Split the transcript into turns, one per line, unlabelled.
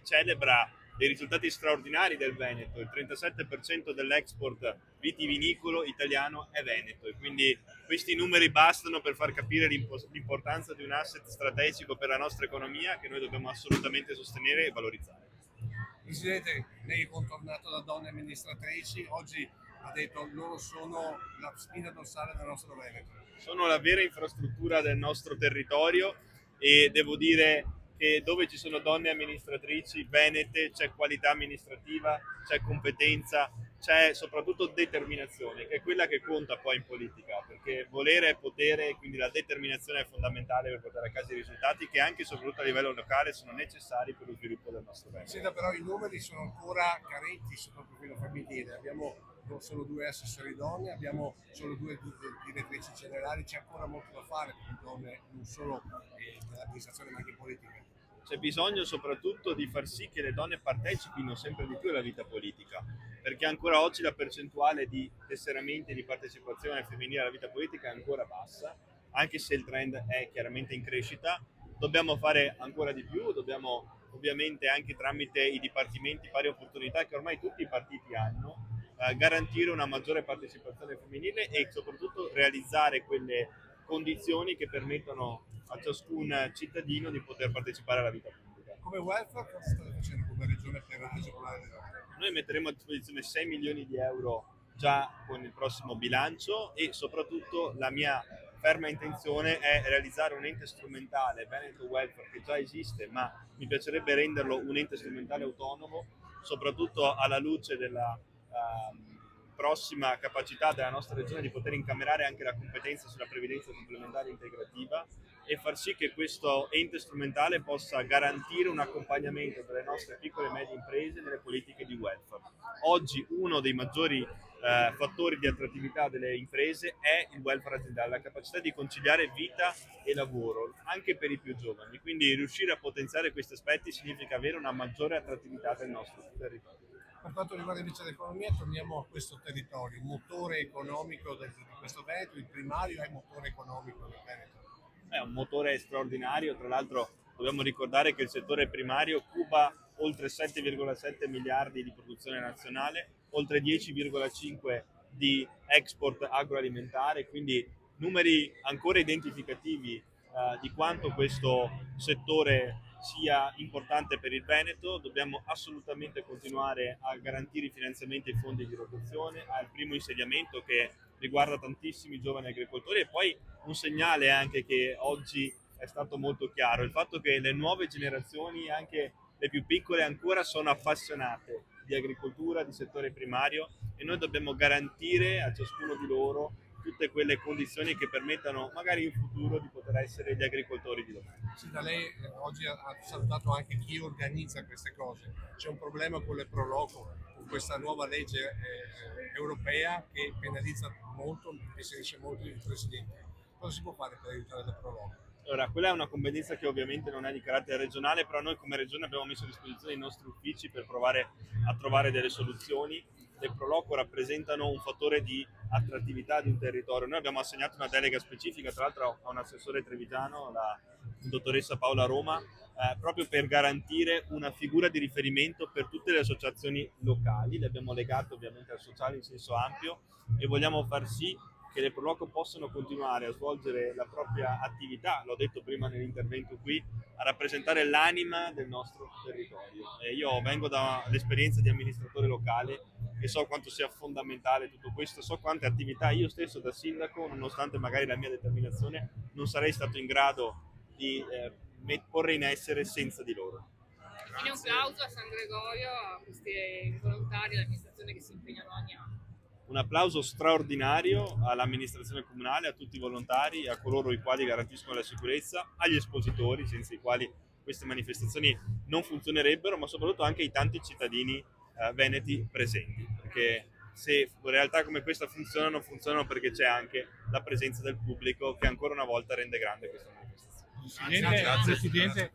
celebra dei risultati straordinari del Veneto. Il 37% dell'export vitivinicolo italiano è Veneto, e quindi questi numeri bastano per far capire l'importanza di un asset strategico per la nostra economia che noi dobbiamo assolutamente sostenere e valorizzare.
Presidente, lei è contornato da donne amministratrici, oggi ha detto loro sono la spina dorsale del nostro Veneto.
Sono la vera infrastruttura del nostro territorio, e devo dire che dove ci sono donne amministratrici venete c'è qualità amministrativa, c'è competenza, c'è soprattutto determinazione, che è quella che conta poi in politica, perché volere è potere, e quindi la determinazione è fondamentale per portare a casa i risultati che anche e soprattutto a livello locale sono necessari per lo sviluppo del nostro Veneto.
Senta, però i numeri sono ancora carenti sotto il profilo femminile, abbiamo solo 2 assessori donne, abbiamo solo 2 direttrici generali, c'è ancora molto da fare per le donne, non solo nell'amministrazione ma anche in politica.
C'è bisogno soprattutto di far sì che le donne partecipino sempre di più alla vita politica, perché ancora oggi la percentuale di tesseramenti e di partecipazione femminile alla vita politica è ancora bassa, anche se il trend è chiaramente in crescita. Dobbiamo fare ancora di più, dobbiamo ovviamente anche tramite i dipartimenti pari opportunità che ormai tutti i partiti hanno, garantire una maggiore partecipazione femminile e soprattutto realizzare quelle condizioni che permettono a ciascun cittadino di poter partecipare alla vita pubblica.
Come welfare cosa state facendo come regione per agevolare le donne?
Noi metteremo a disposizione 6 milioni di euro già con il prossimo bilancio, e soprattutto la mia ferma intenzione è realizzare un ente strumentale, Veneto Welfare, che già esiste, ma mi piacerebbe renderlo un ente strumentale autonomo, soprattutto alla luce della prossima capacità della nostra regione di poter incamerare anche la competenza sulla previdenza complementare integrativa, e far sì che questo ente strumentale possa garantire un accompagnamento delle nostre piccole e medie imprese nelle politiche di welfare. Oggi uno dei maggiori fattori di attrattività delle imprese è il welfare aziendale, la capacità di conciliare vita e lavoro anche per i più giovani, quindi riuscire a potenziare questi aspetti significa avere una maggiore attrattività del nostro territorio.
Per quanto riguarda invece l'economia, torniamo a questo territorio, il motore economico di questo Veneto, il primario è il motore economico del Veneto.
È un motore straordinario, tra l'altro dobbiamo ricordare che il settore primario cuba oltre 7,7 miliardi di produzione nazionale, oltre 10,5 di export agroalimentare, quindi numeri ancora identificativi di quanto questo settore sia importante per il Veneto. Dobbiamo assolutamente continuare a garantire i finanziamenti e i fondi di rotazione, al primo insediamento che riguarda tantissimi giovani agricoltori, e poi un segnale anche che oggi è stato molto chiaro, il fatto che le nuove generazioni, anche le più piccole, ancora sono appassionate di agricoltura, di settore primario, e noi dobbiamo garantire a ciascuno di loro tutte quelle condizioni che permettano magari in futuro di poter essere gli agricoltori di domani.
Sì, da lei oggi ha salutato anche chi organizza queste cose. C'è un problema con le Proloco, con questa nuova legge europea che penalizza molto e inserisce molto il presidente. Cosa si può fare per aiutare le Proloco?
Allora, quella è una competenza che ovviamente non è di carattere regionale, però noi come regione abbiamo messo a disposizione i nostri uffici per provare a trovare delle soluzioni. Le Proloco rappresentano un fattore di attrattività di un territorio. Noi abbiamo assegnato una delega specifica, tra l'altro a un assessore trevigiano, la dottoressa Paola Roma, proprio per garantire una figura di riferimento per tutte le associazioni locali. Le abbiamo legate ovviamente al sociale in senso ampio, e vogliamo far sì che le Proloco possano continuare a svolgere la propria attività, l'ho detto prima nell'intervento qui, a rappresentare l'anima del nostro territorio. E io vengo dall'esperienza di amministratore locale e so quanto sia fondamentale tutto questo, so quante attività io stesso da sindaco, nonostante magari la mia determinazione, non sarei stato in grado di porre in essere senza di loro.
Quindi un plauso a San Gregorio, a questi volontari dell'amministrazione che si impegnano ogni anno.
Un applauso straordinario all'amministrazione comunale, a tutti i volontari, a coloro i quali garantiscono la sicurezza, agli espositori, senza i quali queste manifestazioni non funzionerebbero, ma soprattutto anche ai tanti cittadini veneti presenti, perché se realtà come questa funzionano perché c'è anche la presenza del pubblico che ancora una volta rende grande questa manifestazione.
Grazie.
Presidente,